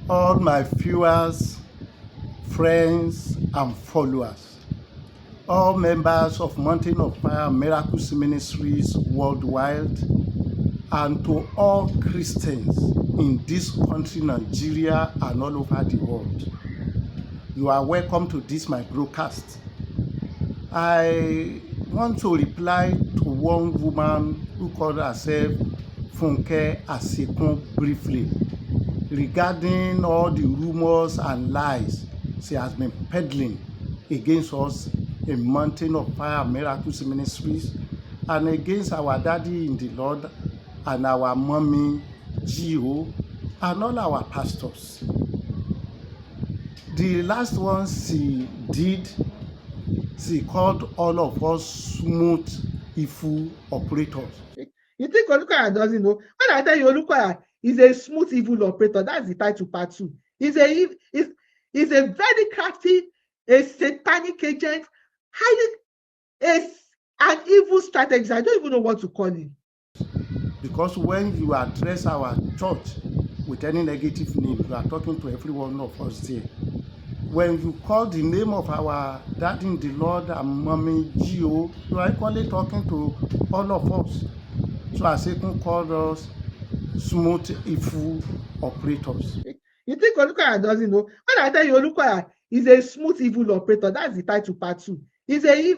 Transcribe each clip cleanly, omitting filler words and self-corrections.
all my viewers, friends, and followers, all members of Mountain of Fire Miracles Ministries worldwide, and to all Christians in this country, Nigeria, and all over the world. You are welcome to this my broadcast. I want to reply to one woman who called herself Funke Ashekun briefly regarding all the rumors and lies she has been peddling against us in Mountain of Fire Miracles Ministries and against our daddy in the Lord and our Mummy G.O and all our pastors. The last one she did, she called all of us smooth evil operators. You think Olukoya doesn't know? When I tell you Olukoya is a smooth evil operator, that's the title part 2. He's a very crafty, a satanic agent, an evil strategist. I don't even know what to call him. Because when you address our church with any negative name, you are talking to every one of us there. When you call the name of our daddy in the Lord and Mummy G.O, you are equally talking to all of us. So Ashekun called us smooth evil operators. You think Olukoya doesn't know? When I tell you Olukoya is a smooth evil operator, that's the title part 2. He's a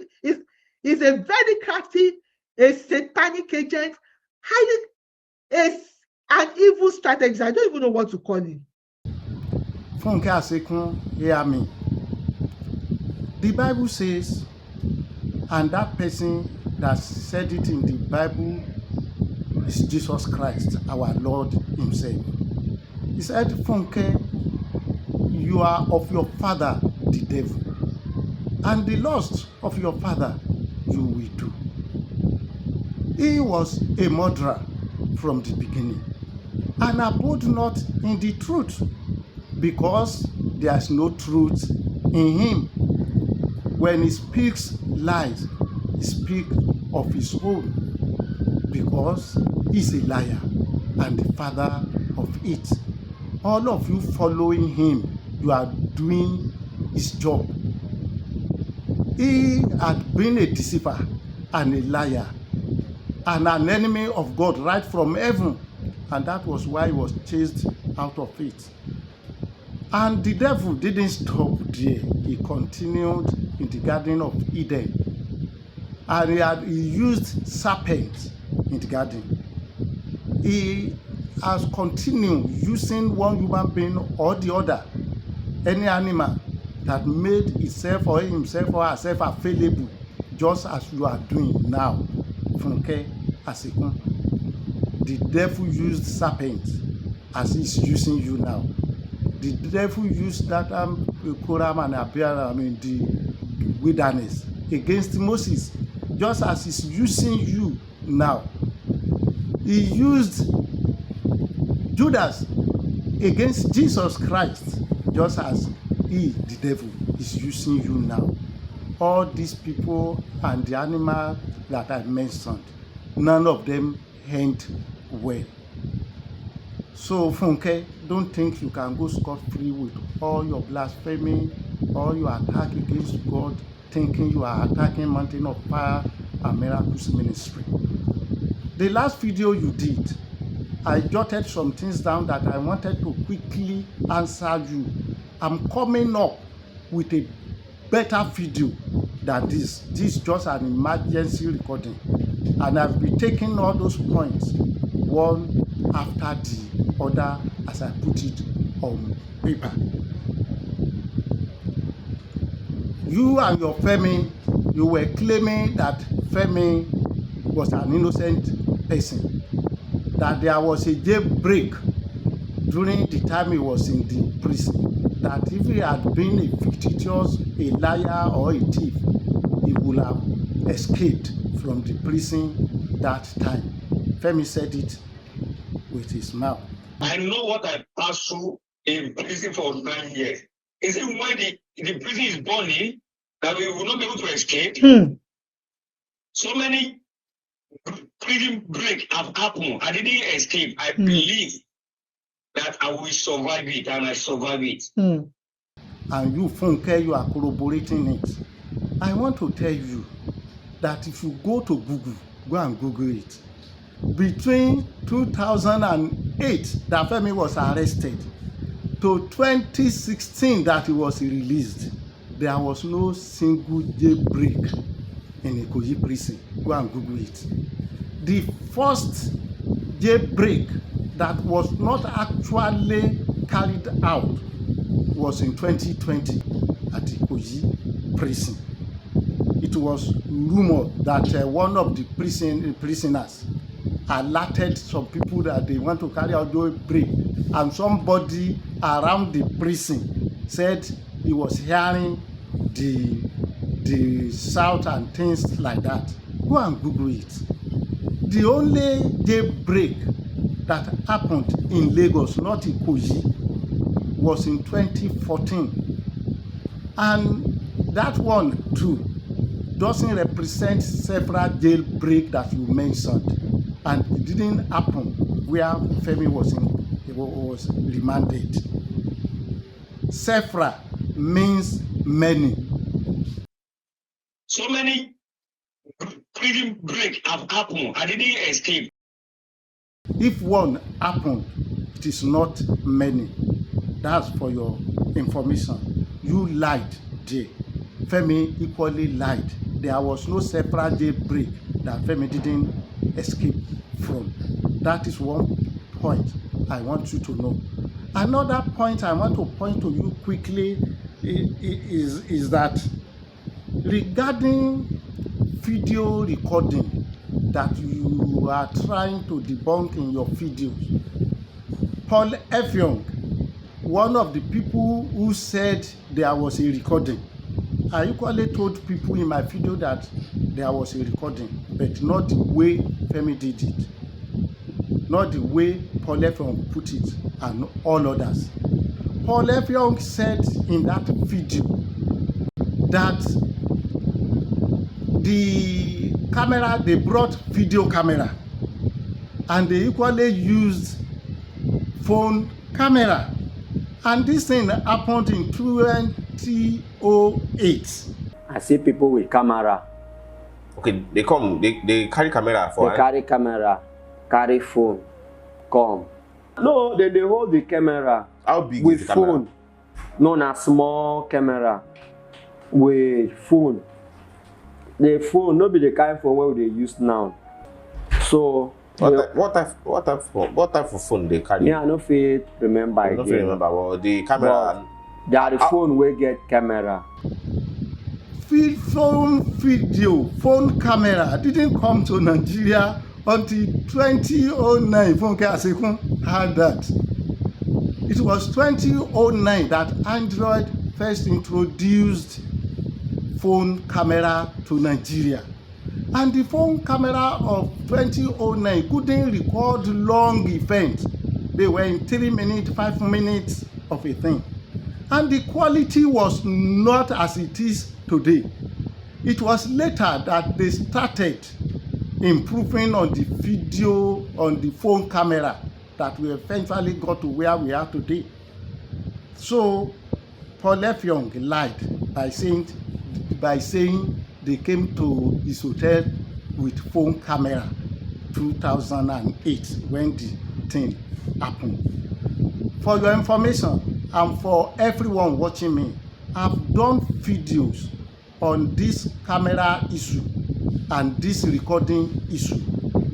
very crafty, a satanic agent, an evil strategist. I don't even know what to call him. Funke Ashekun, hear me. The Bible says, and that person that said it in the Bible is Jesus Christ, our Lord himself. He said, Funke, you are of your father, the devil, and the lust of your father you will do. He was a murderer from the beginning, and abode not in the truth, because there is no truth in him. When he speaks lies, he speaks of his own, because he's a liar and the father of it. All of you following him, you are doing his job. He had been a deceiver and a liar and an enemy of God right from heaven, and that was why he was chased out of it. And the devil didn't stop there. He continued in the Garden of Eden, and he used serpents in the garden. He has continued using one human being or the other, any animal that made itself or himself or herself available, just as you are doing now, Funke Ashekun. The devil used serpents as he's using you now. The devil used that Koram and Abiram in the wilderness against Moses, just as he's using you now. He used Judas against Jesus Christ, just as he, the devil, is using you now. All these people and the animal that I mentioned, none of them end well. So Funke, don't think you can go scot-free with all your blasphemy, all your attack against God, thinking you are attacking Mountain of Fire and Miracles Ministry. The last video you did, I jotted some things down that I wanted to quickly answer you. I'm coming up with a better video than this. This is just an emergency recording, and I've been taking all those points one after the other as I put it on paper. You and your Femi, you were claiming that Femi was an innocent person, that there was a jailbreak during the time he was in the prison, that if he had been a fictitious, a liar or a thief, he would have escaped from the prison that time. Femi said it with his mouth. I know what I passed through in prison for 9 years. Is it when the prison is burning that we will not be able to escape? So many prison break have happened. I didn't escape. I believe that I will survive it, and I survive it. Mm. And you, Funke, you are corroborating it. I want to tell you that if you go to Google, go and Google it. Between 2008 that Femi was arrested to 2016 that he was released, there was no single jailbreak in Ikoyi prison. Go and Google it. The first jailbreak that was not actually carried out was in 2020 at Ikoyi prison. It was rumored that one of the prisoners alerted some people that they want to carry out jailbreak, and somebody around the prison said he was hearing the shout and things like that. Go and Google it. The only jailbreak that happened in Lagos, not Ikoyi, was in 2014, and that one too doesn't represent several jailbreak that you mentioned, and it didn't happen where Femi was remanded. Several means many. So many prison break have happened. I didn't escape. If one happened, it is not many. That's for your information. You lied there. Femi equally lied. There was no separate jailbreak that Femi didn't escape from. That is one point I want you to know. Another point I want to point to you quickly is that regarding video recording that you are trying to debunk in your videos, Paul Effiong, one of the people who said there was a recording, I equally told people in my video that there was a recording, but not the way Femi did it, not the way Paul Effiong put it, and all others. Paul Effiong said in that video that the camera, they brought video camera, and they equally used phone camera, and this thing happened in 2008. I see people with camera. Okay, they come, they carry camera for They carry camera, carry phone, come. No, they hold the camera. How big with is the camera? phone. No, na small camera with phone. The phone, no be the kind phone where they use now. So what type of phone they carry? yeah, I no fit remember I again. don't remember. Well, the camera. They are the phone wey get camera. Phone camera didn't come to Nigeria until 2009. Funke Ashekun had that. It was 2009 that Android first introduced phone camera to Nigeria. And the phone camera of 2009 couldn't record long events. They were in 3 minutes, 5 minutes of a thing. And the quality was not as it is today. It was later that they started improving on the video, on the phone camera, that we eventually got to where we are today. So Paul Effiong lied by saying they came to his hotel with phone camera 2008 when the thing happened. For your information and for everyone watching me, I've done videos on this camera issue and this recording issue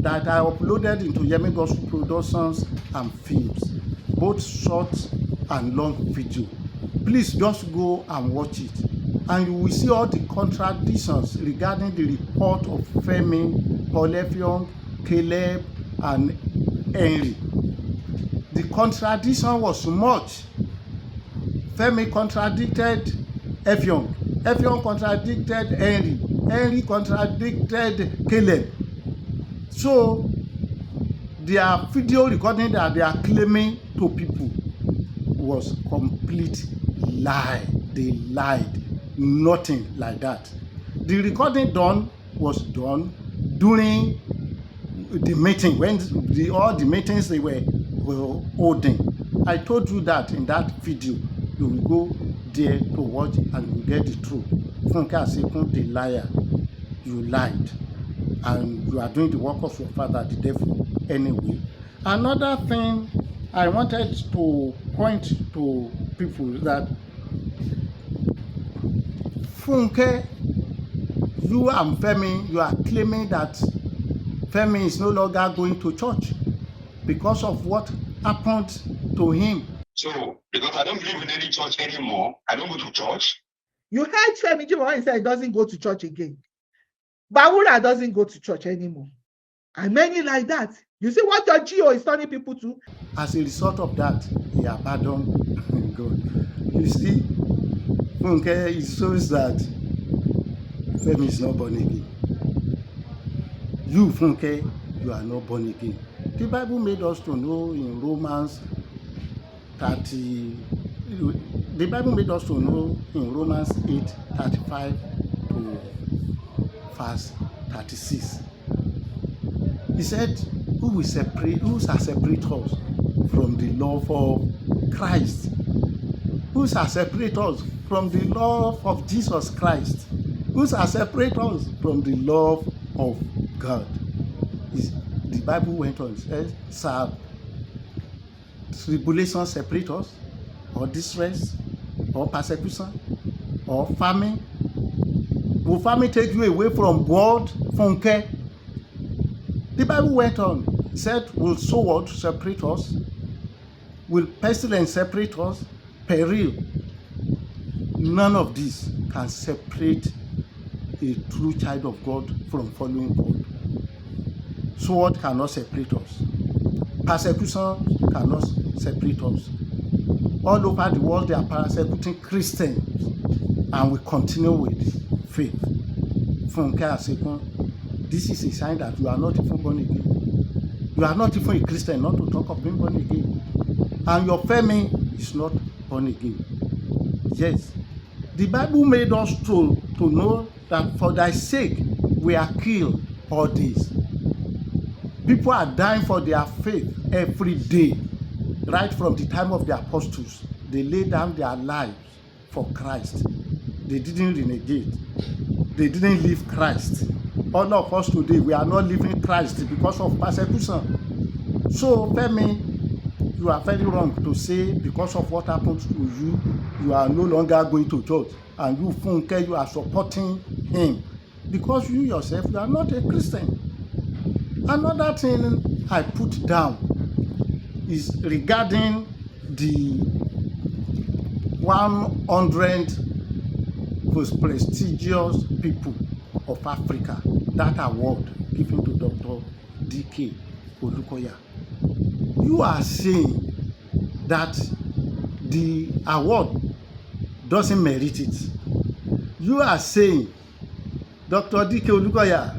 that I uploaded into Yemi Gospel Productions and Films, both short and long video. Please just go and watch it, and you will see all the contradictions regarding the report of Femi, Paul Effiong, Caleb, and Henry. The contradiction was much. Femi contradicted Effiong. Effiong contradicted Henry. Henry contradicted Caleb. So their video recording that they are claiming to people was complete lie. They lied. Nothing like that. The recording was done during the meeting, when all the meetings they were holding. I told you that in that video. You will go there to watch and you will get the truth. Funke Ashekun, the liar. You lied. And you are doing the work of your father, the devil, anyway. Another thing I wanted to point to people that Funke, you and Femi, you are claiming that Femi is no longer going to church because of what happened to him. So, because I don't believe in any church anymore, I don't go to church. You heard Femi G.O when he said he doesn't go to church again. Bawura doesn't go to church anymore. And many like that. You see what your G.O is turning people to? As a result of that, he abandoned God. You see, Funke, it shows that Femi is not born again. You, Funke, you are not born again. The Bible made us to know in Romans 30, the Bible made us to know in Romans 8:35 to verse 36. He said, who shall separate us from the love of Christ? Who shall separate us from the love of Jesus Christ? Who shall separate us from the love of God? The Bible went on, says, shall tribulation separate us, or distress, or persecution, or famine? Will famine take you away from God, Funke? The Bible went on, said, will sword separate us? Will pestilence separate us? Peril? None of this can separate a true child of God from following God. Sword cannot separate us. Persecution cannot separate us. All over the world, they are persecuting Christians, and we continue with faith. Funke Ashekun, this is a sign that you are not even born again. You are not even a Christian, not to talk of being born again. And your Femi is not born again. Yes, the Bible made us to know that for thy sake we are killed all days. People are dying for their faith every day. Right from the time of the apostles, they laid down their lives for Christ. They didn't renegade. They didn't leave Christ. All of us today, we are not leaving Christ because of persecution. So, Femi, you are very wrong to say because of what happened to you, you are no longer going to church. And you, Funke, you are supporting him. Because you yourself, you are not a Christian. Another thing I put down is regarding the 100 most prestigious people of Africa, that award given to Dr. D.K. Olukoya. You are saying that the award doesn't merit it. You are saying Dr. D.K. Olukoya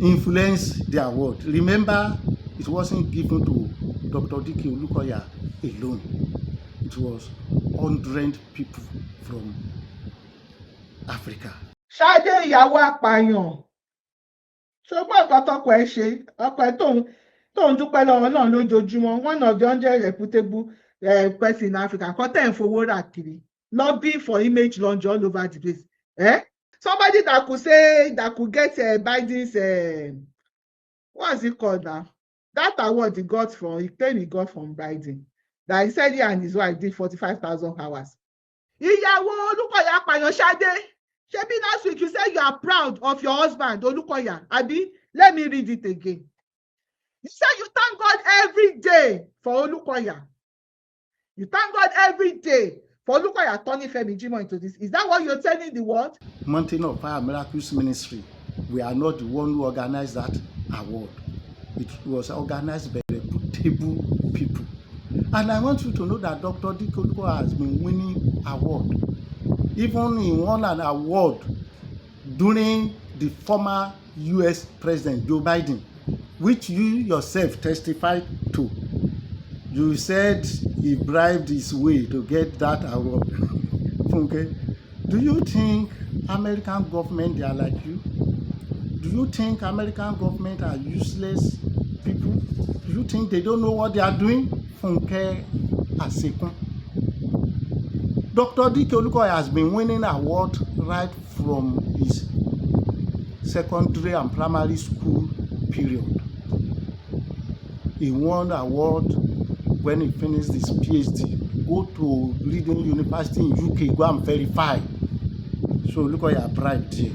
influenced the award. Remember, it wasn't given to Dr. D.K. Olukoya alone. It was 100 people from Africa. Ṣadé ìyàwó apààyàn. Ṣùgbọ́n nǹkan tọkọ ẹ ṣe, ọkọ ẹ tóun dúpẹ́ lọ́wọ́ náà lójoojúmọ́, one of the 100 reputable person in Africa, nǹkan tẹ̀ ń fowó rà kiri, lobbying for image launch all over the place. Somebody that could say, that could get Biden's, what's it called now? That award he claimed he got from Biden. That he said he and his wife did 45,000 hours. Ìyàwó Olukoya apààyàn Ṣadé. Shebi last week you said you are proud of your husband, Olukoya. Abi, let me read it again. You said you thank God every day for Olukoya. You thank God every day for Olukoya turning Femi G.O into this. Is that what you're telling the world? Mountain of Fire Miracles Ministry, we are not the one who organized that award. It was organized by reputable people. And I want you to know that Dr. D.K. Olukoya has been winning award. Even he won an award during the former US President Joe Biden, which you yourself testified to. You said he bribed his way to get that award. Okay. Do you think American government, they are like you? Do you think American government are useless people? Do you think they don't know what they are doing? Funke, Ashekun. Dr. Dike Olukoya has been winning awards right from his secondary and primary school period. He won award when he finished his PhD. Go to Leading University in UK, go and verify. So Olukoya bribed there.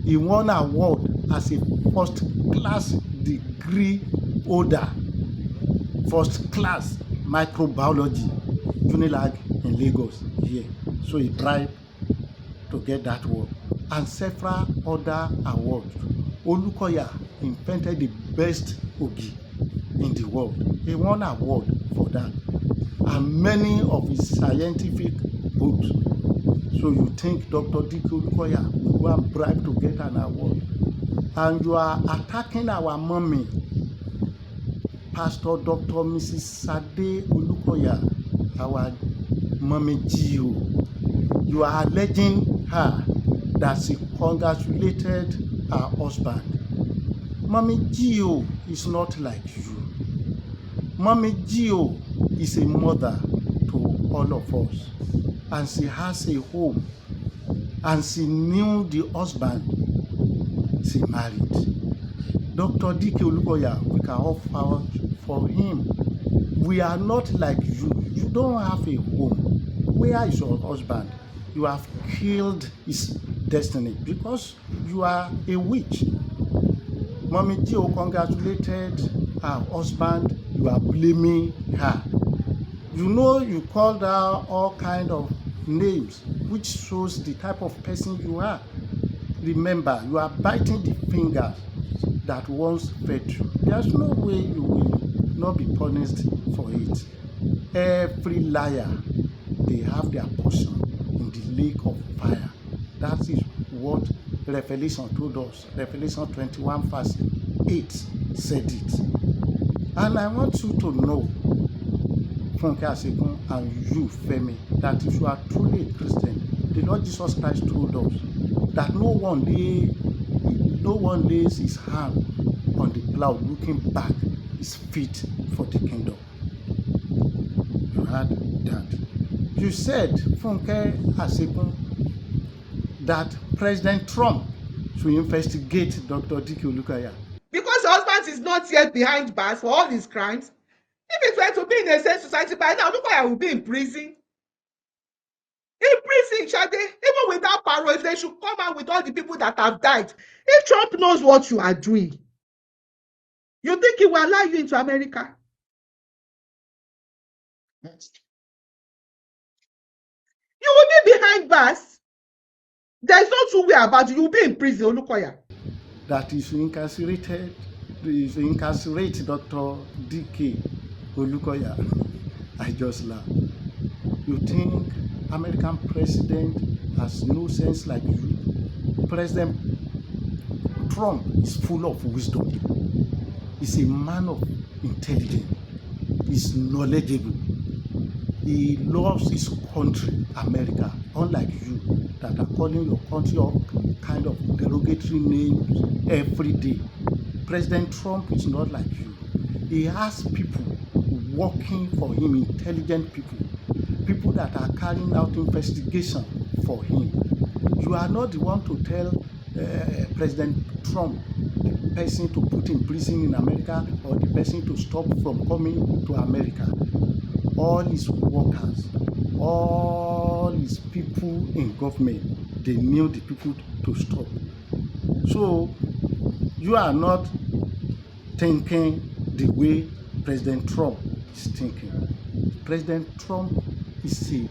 He won award as a first class degree holder, first class microbiology, Unilag in Lagos here. So he bribed to get that award and several other awards. Olukoya invented the best ogi in the world. He won an award for that, and many of his scientific books. So you think Dr. Dike Olukoya will go and bribe to get an award, and you are attacking our mummy, Pastor Dr. Mrs. Sade Olukoya, our Mummy G.O. You are alleging her that she congratulated her husband. Mummy G.O. is not like you. Mummy G.O. is a mother to all of us, and she has a home, and she knew the husband she married. Dr. Dike Olukoya, we can all vouch for him. We are not like you. You don't have a home. Where is your husband? You have killed his destiny because you are a witch. Mummy G.O. congratulated her husband. You are blaming her. You know you called her all kind of names, which shows the type of person you are. Remember, you are biting the fingers that once fed you. There's no way you will not be punished for it. Every liar, they have their portion in the lake of fire. That is what Revelation told us. Revelation 21 verse 8 said it. And I want you to know, Funke Ashekun and you, Femi, that if you are truly a Christian, the Lord Jesus Christ told us that no one lays his hand on the plow looking back, is fit for the kingdom. You heard that. You said, Funke Ashekun, that President Trump should investigate Dr. Dike Olukoya. Because the husband is not yet behind bars for all his crimes. If it were to be in a safe society by now, Olukoya will be in prison. In prison, Shade, even without parole, if they should come out with all the people that have died. If Trump knows what you are doing, you think he will allow you into America? You will be behind bars. There's no two way about it. You will be in prison, Olukoya. That is incarcerated, is incarcerate Dr. Dike Olukoya. I just laugh. You think American president has no sense like you? President Trump is full of wisdom. He's a man of intelligence. He's knowledgeable. He loves his country, America, unlike you that are calling your country all kind of derogatory names every day. President Trump is not like you. He has people working for him, intelligent people, people that are carrying out investigation for him. You are not the one to tell President Trump the person to put in prison in America or the person to stop from coming to America. All his workers, all his people in government, they knew the people to stop. So you are not thinking the way President Trump is thinking. President Trump is a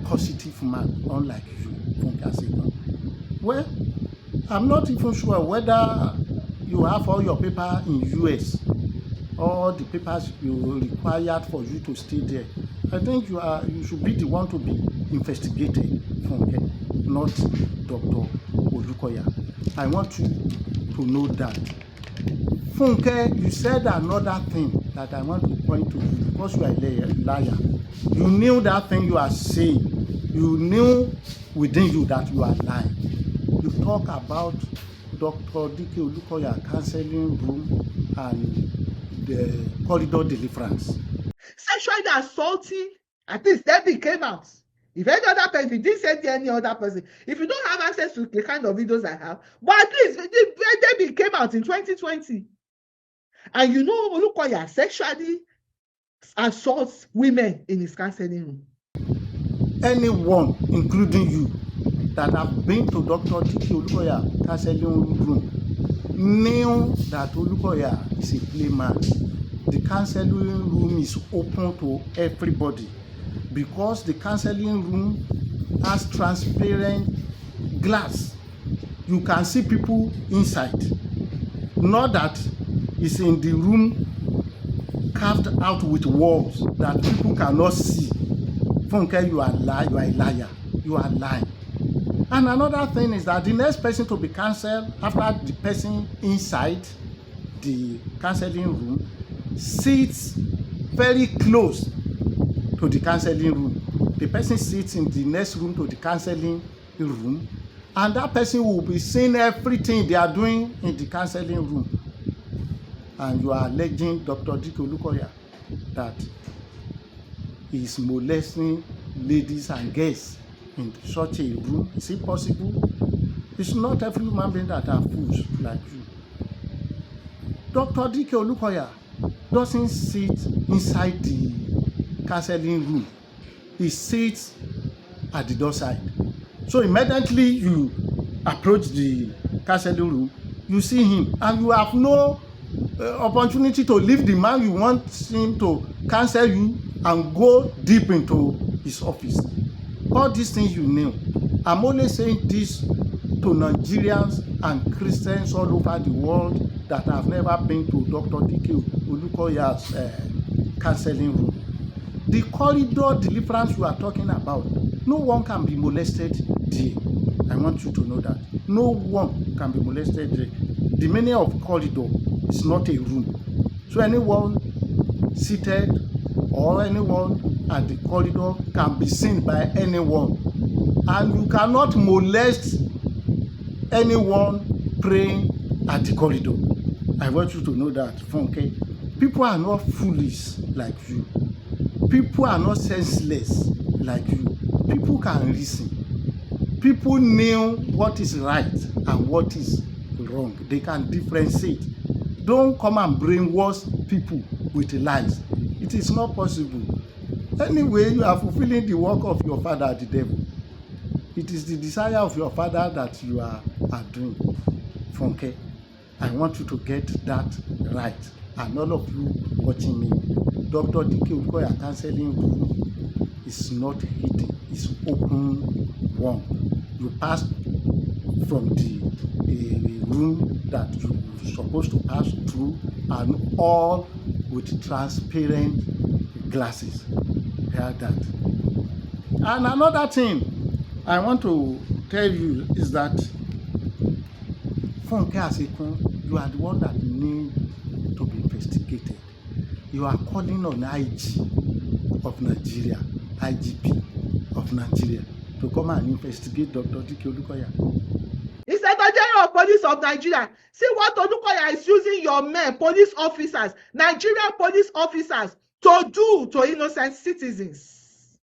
positive man, unlike you, Funke Ashekun. Well, I'm not even sure whether you have all your paper in US, all the papers you required for you to stay there. I think you should be the one to be investigated, Funke, not Dr. Olukoya. I want you to know that. Funke, you said another thing that I want to point to you because you are a liar. You knew that thing you are saying. You knew within you that you are lying. You talk about Dr. Dike Olukoya counseling room and the corridor deliverance. Say sexually assaulting, at least Debbie came out. If any other person, if you didn't say to any other person, if you don't have access to the kind of videos I have, but at least Debbie came out in 2020. And you know, Olukoya sexually assaults women in his counseling room. Anyone, including you, that have been to Dr. Olukoya counseling room, knew that Olukoya is a playman. The counseling room is open to everybody because the counseling room has transparent glass. You can see people inside. Not that it's in the room carved out with walls that people cannot see. Funke, you are a liar. You are lying. And another thing is that the next person to be cancelled after the person inside the counseling room sits very close to the counseling room. The person sits in the next room to the counseling room, and that person will be seeing everything they are doing in the counseling room. And you are alleging Dr. Olukoya that he is molesting ladies and girls in such a room. Is it possible? It's not every human being that are fools like you. Dr. Olukoya doesn't sit inside the counseling room. He sits at the door side. So immediately you approach the counseling room, you see him, and you have no opportunity to leave the man you want him to counsel you and go deep into his office. All these things you knew. I'm only saying this to Nigerians and Christians all over the world that have never been to Dr. Olukoya's counseling room. The corridor deliverance you are talking about, no one can be molested there. I want you to know that. No one can be molested there. The meaning of corridor is not a room. So anyone seated or anyone at the corridor can be seen by anyone. And you cannot molest anyone praying at the corridor. I want you to know that, Funke. People are not foolish like you. People are not senseless like you. People can reason. People know what is right and what is wrong. They can differentiate. Don't come and brainwash people with lies. It is not possible. Anyway, you are fulfilling the work of your father, the devil. It is the desire of your father that you are doing. Funke, I want you to get that right. And all of you watching me, Dr. Olukoya counseling room is not hidden. It's open one. You pass from the room that you're supposed to pass through, and all with transparent glasses. Hear that. And another thing I want to tell you is that Funke Ashekun, you are the one that need to be investigated. You are calling on IG of Nigeria, IGP of Nigeria, to come and investigate Dr. Olukoya. Inspector General of Police of Nigeria, see what Olukoya is using your men, police officers, Nigerian police officers, to do to innocent citizens.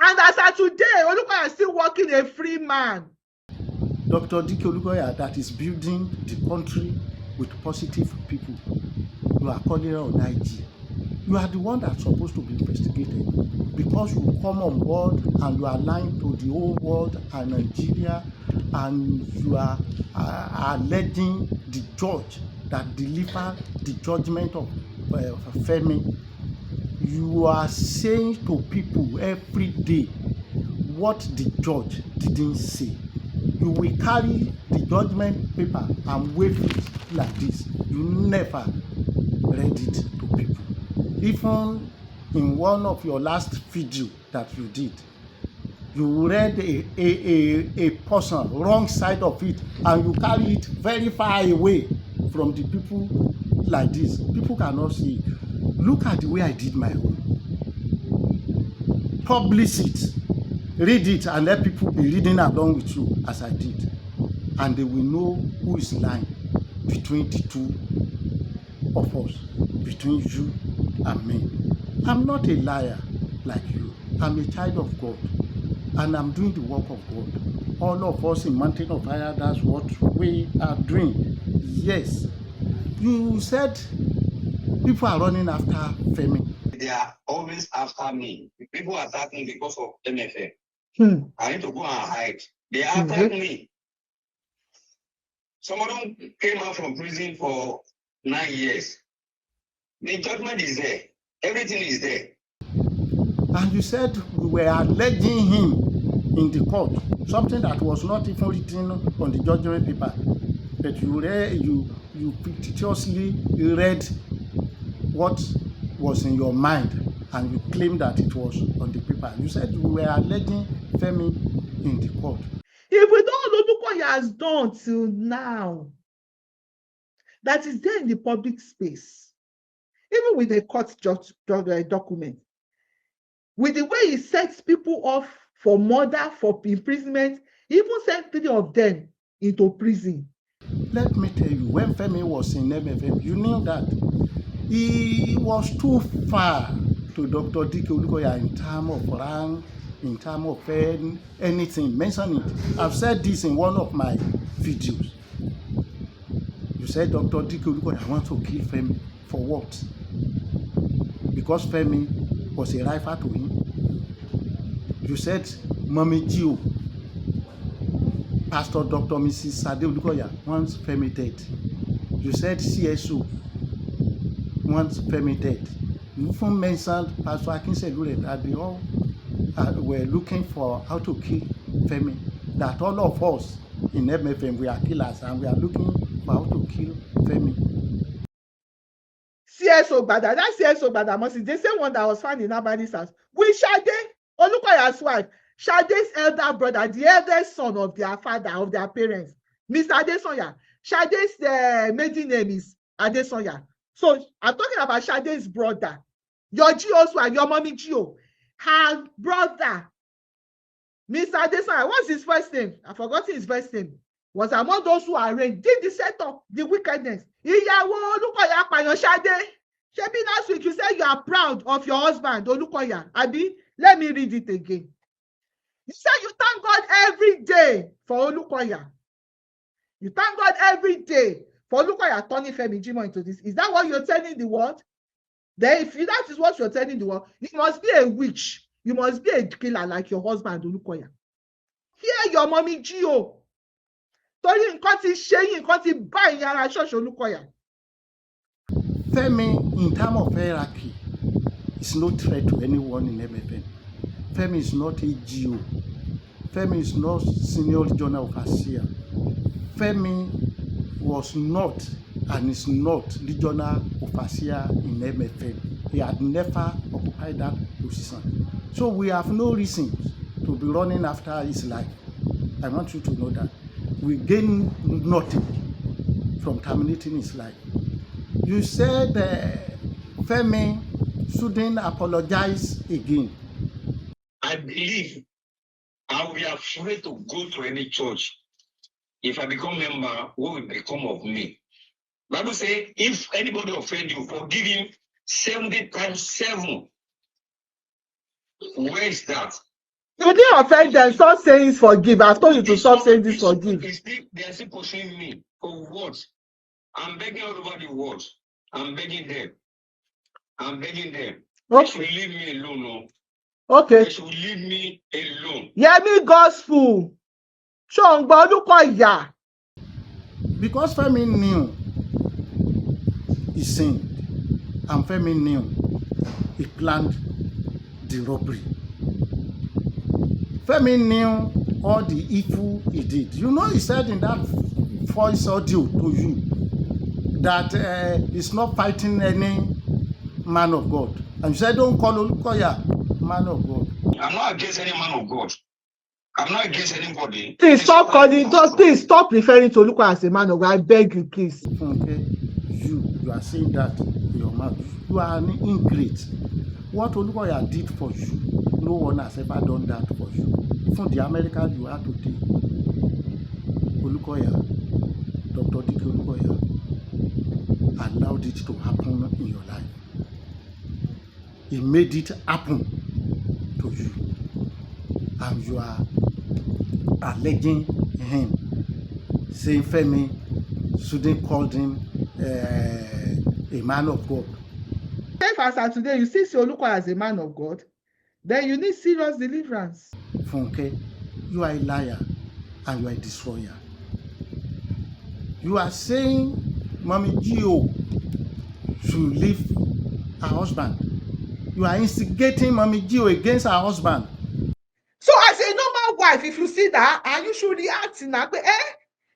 And as of today, Olukoya is still working a free man. Dr. Olukoya that is building the country with positive people. You are calling on IG. You are the one that's supposed to be investigated because you come on board and you are lying to the whole world and Nigeria, and you are alleging the judge that delivered the judgment of Femi. You are saying to people every day what the judge didn't say. You will carry the judgment paper and wave it like this. You never read it to people. Even in one of your last video that you did, you read a portion, wrong side of it, and you carry it very far away from the people like this. People cannot see it. Look at the way I did my own. Publish it. Read it and let people be reading along with you as I did. And they will know who is lying between the two of us. between you and me. I'm not a liar like you. I'm a child of God, and I'm doing the work of God. All of us in Mountain of Fire, that's what we are doing. Yes. You said people are running after Femi. They are always after me. People attack me because of MFM. I need to go and hide. They attack me. Some of them came out from prison for 9 years. The judgment is there. Everything is there. And you said we were alleging him in the court, something that was not even written on the judgment paper. But you fictitiously read what was in your mind, and you claimed that it was on the paper. You said we were alleging Femi in the court. If we don't know what he has done till now, that is there in the public space, even with the court document, with the way he sets people off for murder, for imprisonment, he even sent 3 of them into prison. Let me tell you, when Femi was in MFM, you knew that he was too far to Dr. D.K. Olukoya in terms of rank, in terms of anything. Mention it. I've said this in one of my videos. You said Dr. D.K. Olukoya wants to kill Femi. For what? Because Femi was a rival to him. You said Mummy G.O, Pastor Dr. Mrs. Ade Olukoya wants Femi dead. You said CSO wants Femi dead. You even mentioned Pastor Akinselure that they all were looking for how to kill Femi. That all of us in MFM, we are killers and we are looking for how to kill Femi. CSO Bada, that CSO Bada must be the same one that was found in Abadi's house. With Sade, Olukoya's wife, Sade's elder brother, the eldest son of their father, of their parents, Mr. Adesonya. Sade's maiden name is Adesonya. So I'm talking about Sade's brother, your G.O.'s wife, your Mummy G.O. Her brother, Mr. Adesonya, what's his first name? I've forgotten his first name. Was among those who arranged, did the setup, the wickedness. Ìyàwó Olukoya apàyàn Sade. Shebi last week you said you are proud of your husband, Olukoya. Abi, let me read it again. You said you thank God every day for Olukoya. You thank God every day for Olukoya turning Femi Jimoh into this. Is that what you're telling the world? Then if that is what you're telling the world, you must be a witch. You must be a killer like your husband, Olukoya. Hear your Mummy G.O. Torí nǹkan ti ṣe yín, nǹkan ti bá ìyẹn ara ṣọ́ọ̀ṣì Olukoya. Femi, in terms of hierarchy, is no threat to anyone in MFM. Femi is not a G.O. Femi is not senior regional overseer. Femi was not and is not regional overseer in MFM. He had never occupied that position. So we have no reason to be running after his life. I want you to know that. We gain nothing from terminating his life. You said Femi shouldn't apologize again. I believe I will be afraid to go to any church. If I become member, what will become of me? Bible says, if anybody offend you, forgive him 70 times 7. Where is that? You didn't offend them. Stop saying forgive. I've told you to stop saying this forgive. They are still pursuing me. For what? I'm begging all over the world. I'm begging them. I'm begging them. They should leave me alone. No? Okay. They should leave me alone. Yemi Gospel. Ṣọ̀ǹgbọ́ Olukoya. Because Femi knew he sinned, and Femi knew he planned the robbery. Femi knew all the evil he did. You know, he said in that voice audio to you that he's not fighting any man of God. And you said, don't call Olukoya man of God. I'm not against any man of God. I'm not against anybody. Please stop calling. Please stop referring to Olukoya as a man of God. I beg you, please. Okay, you are saying that in your mouth. You are an ingrate. What Olukoya did for you, no one has ever done that for you. From the American you are today, Olukoya, Dr. D.K. Olukoya, allowed it to happen in your life. He made it happen to you. And you are alleging him, saying Femi shouldn't call him a man of God. If as of today you see Olukoya as a man of God, then you need serious deliverance. Funke, you are a liar and you are a destroyer. You are saying Mummy G.O should leave her husband. You are instigating Mummy G.O against her husband. So as a normal wife, if you see that, and you should react in that way,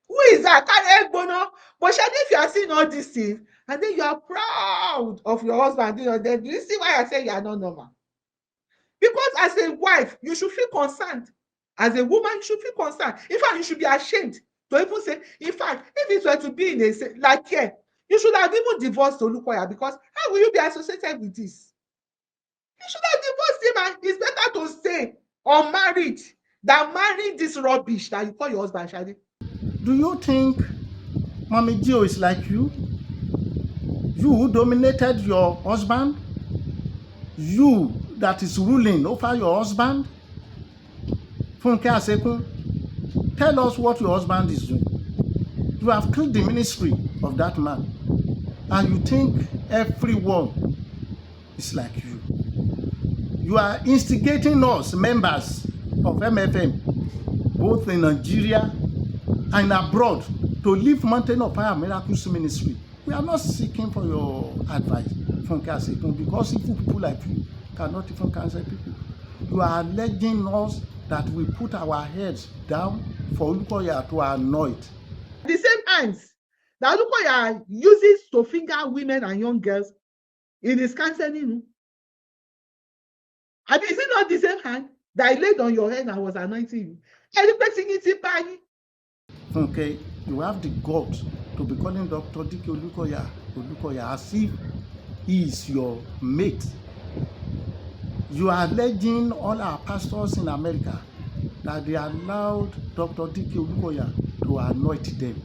who is that? But if you are seeing all these things, and then you are proud of your husband, then do you see why I say you are not normal? Because as a wife, you should feel concerned. As a woman, you should feel concerned. In fact, you should be ashamed to even say, in fact, if it were to be in a like here, you should have even divorced Olukoya, because how will you be associated with this? You should have divorced him, and it's better to stay unmarried than marrying this rubbish that you call your husband, Shadi. Do you think Mummy G.O is like you? You who dominated your husband? You that is ruling over your husband? Funke Ashekun, tell us what your husband is doing. You have killed the ministry of that man, and you think everyone is like you. You are instigating us, members of MFM, both in Nigeria and abroad, to leave Mountain of Fire Miracles Ministry. We are not seeking for your advice, Funke Ashekun, because evil people like you cannot even cancel people. You are alleging us that we put our heads down for Olukoya to annoy it. The same hands that Olukoya uses to finger women and young girls in his counseling. And is it not the same hand that I laid on your head and was anointing you? Funke, you have the guts to be calling Dr. Dike Olukoya as if he is your mate. You are alleging all our pastors in America that they allowed Dr. Dike Olukoya to anoint them.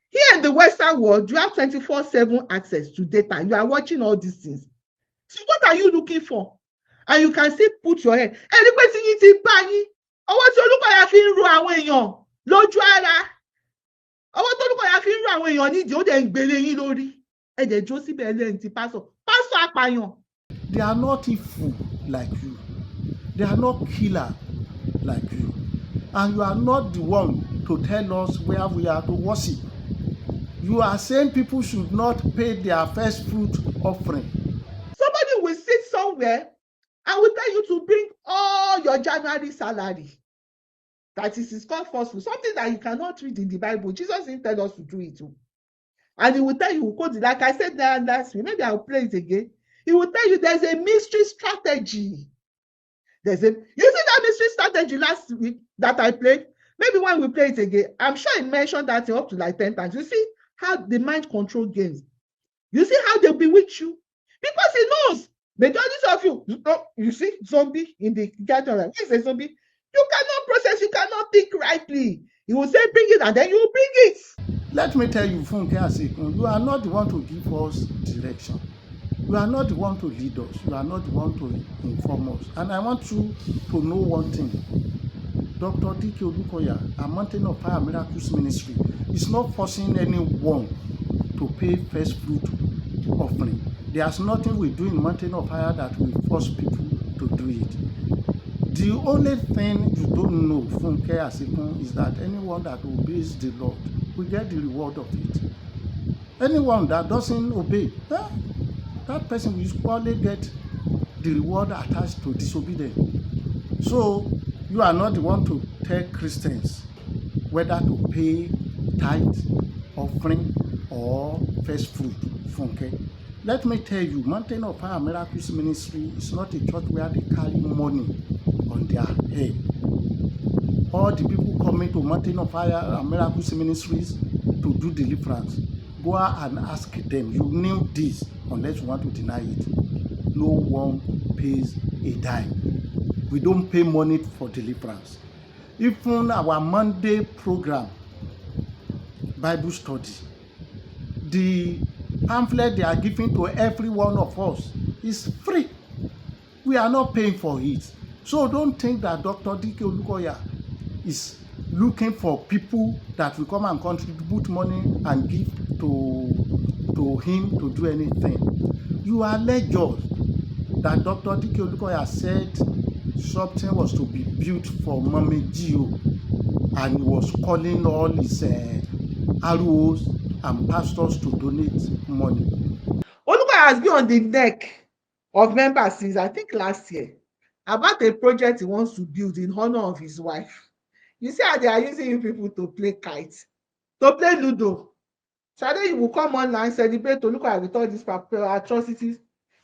Here in the Western world, you have 24/7 access to data. You are watching all these things. So what are you looking for? And you can still put your head. Anybody you ti bá yín. Ọwọ́ tí Olúkoya fi ń ro àwọn èèyàn lójú ara. Ọwọ́ tí Olúkoya fi ń ro àwọn èèyàn nídìí, ó dẹ̀ ń gbélé yín lórí. Ẹ dẹ̀ jó síbẹ̀ lẹ́yìn ti pásọ̀. Pásọ̀ apààyàn. They are not evil like you. They are not killer like you. And you are not the one to tell us where we are to worship. You are saying people should not pay their first fruit offering. Somebody will sit somewhere and will tell you to bring all your January salary. That is called falsehood. Something that you cannot read in the Bible. Jesus didn't tell us to do it too. And he will tell you, like I said there last week, maybe I'll play it again. He will tell you there's a mystery strategy. You see that mystery strategy last week that I played? Maybe when we play it again, I'm sure I mentioned that up to like 10 times. You see how the mind control games. You see how they'll bewitch you? Because he knows. Majority of you see zombie in the gathering. What is a zombie? You cannot process, you cannot think rightly. He will say, bring it, and then you will bring it. Let me tell you, Funke Ashekun, you are not the one to give us direction. You are not the one to lead us. You are not the one to inform us. And I want you to know one thing. Dr. Dike Olukoya, a Mountain of Fire Miracles Ministry, is not forcing anyone to pay first fruit offering. There's nothing we do in Mountain of Fire that will force people to do it. The only thing you don't know, Funke Ashekun, is that anyone that obeys the Lord will get the reward of it. Anyone that doesn't obey, that person will usually get the reward attached to disobedience. So you are not the one to tell Christians whether to pay tithe, offering, or first fruit. Funke, let me tell you, Mountain of Fire Miracles Ministry is not a church where they carry money on their head. All the people coming to Mountain of Fire and Miracles Ministries to do deliverance, go and ask them. You knew this unless you want to deny it. No one pays a dime. We don't pay money for deliverance. Even our Monday program, Bible study, the pamphlet they are giving to every one of us is free. We are not paying for it. So don't think that Dr. D.K. Olukoya is looking for people that will come and contribute money and give to him to do anything. You are alleged that Dr. D.K. Olukoya said something was to be built for Mummy G.O, and he was calling all his ROs and pastors to donate money. Olukoya has been on the neck of members since I think last year about a project he wants to build in honor of his wife. You see how they are using you people to play kites, to play Ludo. So then you will come online, celebrate Olukoya with all these atrocities.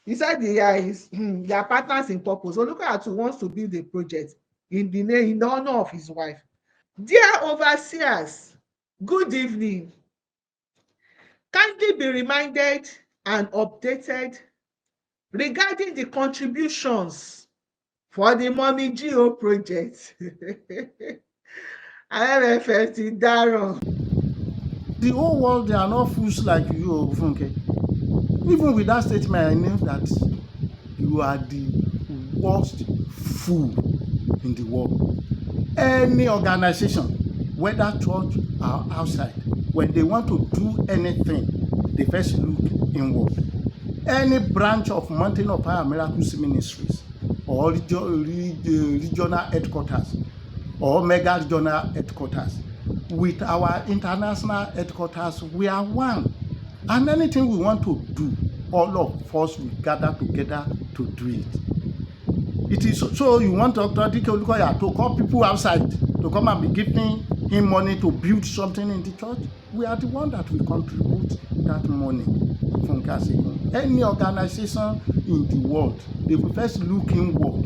He said they are partners in purpose. Olukoya too wants to build a project in the honor of his wife. Dear overseers, good evening. Kindly be reminded and updated regarding the contributions for the Mummy G.O project. IMFF ti dáràn. The whole world, they are not fools like you, Funke. Even with that statement, I know that you are the worst fool in the world. Any organization, whether church or outside, when they want to do anything, they first look inward. Any branch of Mountain of Fire Miracles Ministries or regional headquarters or mega regional headquarters, with our international headquarters, we are one. And anything we want to do, all of us will gather together to do it. It is so you want Dr. D.K. Olukoya to call people outside to come and be giving him money to build something in the church? We are the one that will contribute that money. Funke Ashekun. Any organization in the world, they will first look inward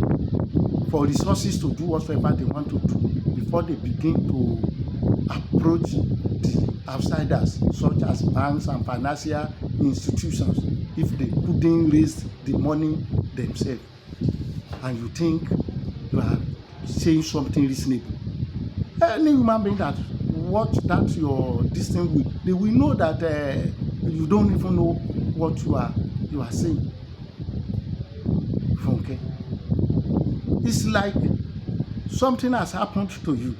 for resources to do whatever they want to do before they begin to approach the outsiders, such as banks and financial institutions, if they couldn't raise the money themselves. And you think you are saying something reasonable. Any human being that watch that your this thing with, they will know that you don't even know what you are saying. Okay. It's like something has happened to you.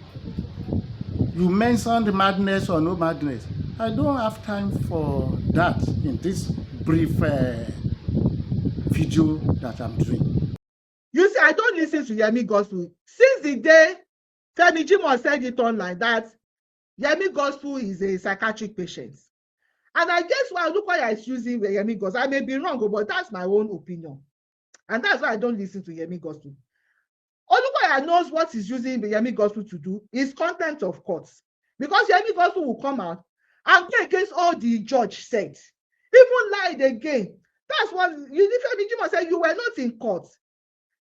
You mentioned madness or no madness. I don't have time for that in this brief video that I'm doing. You see, I don't listen to Yemi Gospel. Since the day Femi Jimoh said it online that Yemi Gospel is a psychiatric patient. And I guess why Olukoya is using Yemi Gospel. I may be wrong, but that's my own opinion. And that's why I don't listen to Yemi Gospel. Olukoya knows what he's using the Yemi Gospel to do is contempt of courts. Because Yemi Gospel will come out and go against all the judge said. Even lied again. That's what Femi Jimoh said, you were not in court.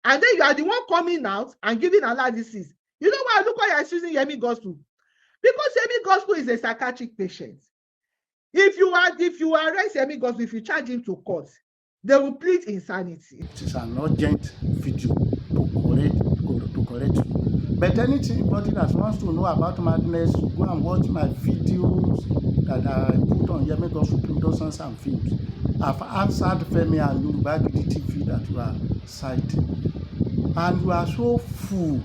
And then you are the one coming out and giving analysis. You know why Olukoya is using Yemi Gospel? Because Yemi Gospel is a psychiatric patient. If you arrest Yemi Gospel, if you charge him to court, they will plead insanity. It is an urgent video to correct you. But anybody that wants to know about madness, go and watch my videos that I put on Yemi Gospel Productions and Films. I've answered Femi and Yoruba Gidi TV that you are citing. And you are so full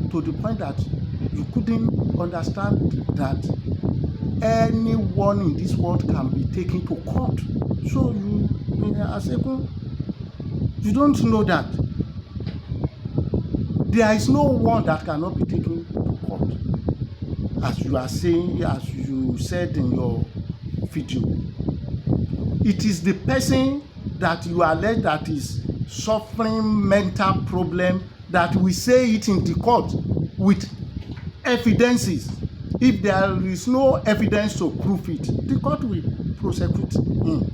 to the point that you couldn't understand that anyone in this world can be taken to court. So you, Ashekun, you don't know that. There is no one that cannot be taken to court. As you are saying, as you said in your video, it is the person that you allege that is suffering mental problem that we say it in the court with evidences. If there is no evidence to prove it, the court will prosecute him.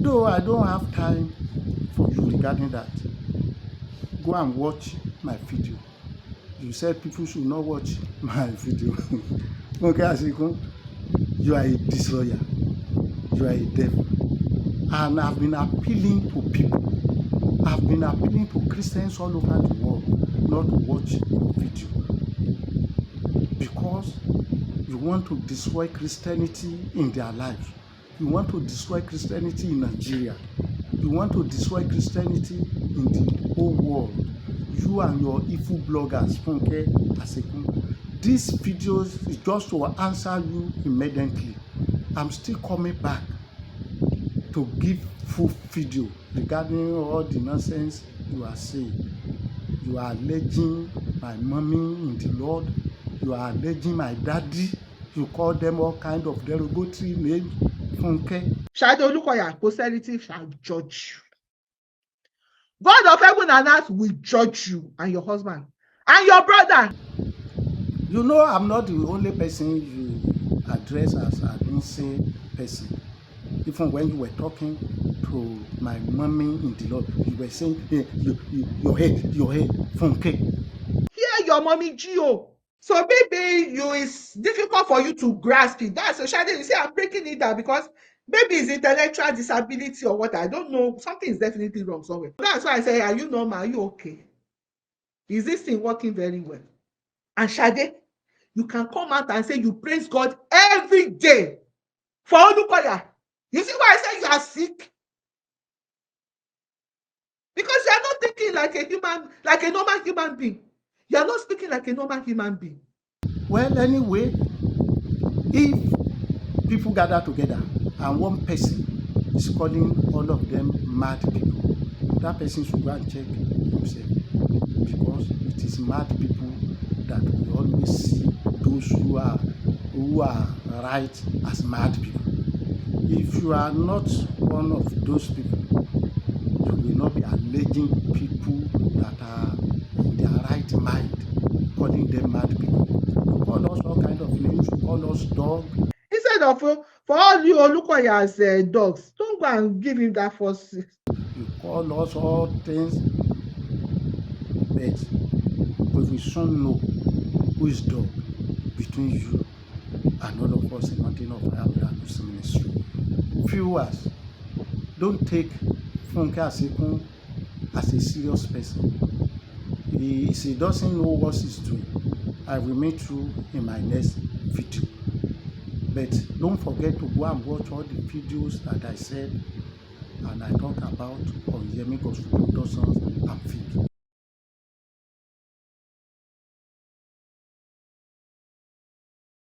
Though I don't have time for you regarding that, go and watch my video. You said people should not watch my video. Funke Ashekun, you are a disloyal. You are a devil. And I've been appealing to people. I've been appealing to Christians all over the world not to watch your video. Because you want to destroy Christianity in their lives. You want to destroy Christianity in Nigeria. You want to destroy Christianity in the whole world. You and your evil bloggers, Funke Ashekun. These videos is just to answer you immediately. I'm still coming back to give full video regarding all the nonsense you are saying. You are alleging my mommy in the Lord. You are alleging my daddy. You call them all kind of derogatory names. Funke. Shade Olukoya, posterity shall judge you. God of heaven and earth will judge you and your husband and your brother. You know, I'm not the only person you address as an insane person. Even when you were talking to my mommy in the Lord, you were saying, hey, your head, Funke. Hear your Mummy G.O. So maybe it's difficult for you to grasp it. That's so Shade, you see, I'm breaking it down because maybe it's intellectual disability or what. I don't know. Something is definitely wrong somewhere. That's why I say, are you normal? Are you okay? Is this thing working very well? And Shade, you can come out and say you praise God every day for Olukoya. You see why I say you are sick? Because you are not thinking like a human, like a normal human being. You are not speaking like a normal human being. Well, anyway, if people gather together and one person is calling all of them mad people, that person should go and check himself, because it is mad people that we always see those who are right as mad people. If you are not one of those people, you will not be alleging people that are in their right mind, calling them mad people. You call us all kind of names, you call us dog. Instead of for all you Olukoya's dogs, don't go and give him that first. You call us all things, but we will soon know who is dog between you and all of us in Mountain of Fire Miracles Ministry. Viewers, don't take Funke Ashekun as a serious person. He doesn't know what he's doing. I will meet you in my next video. But don't forget to go and watch all the videos that I said and I talk about on Yemi Gospel Productions and Film.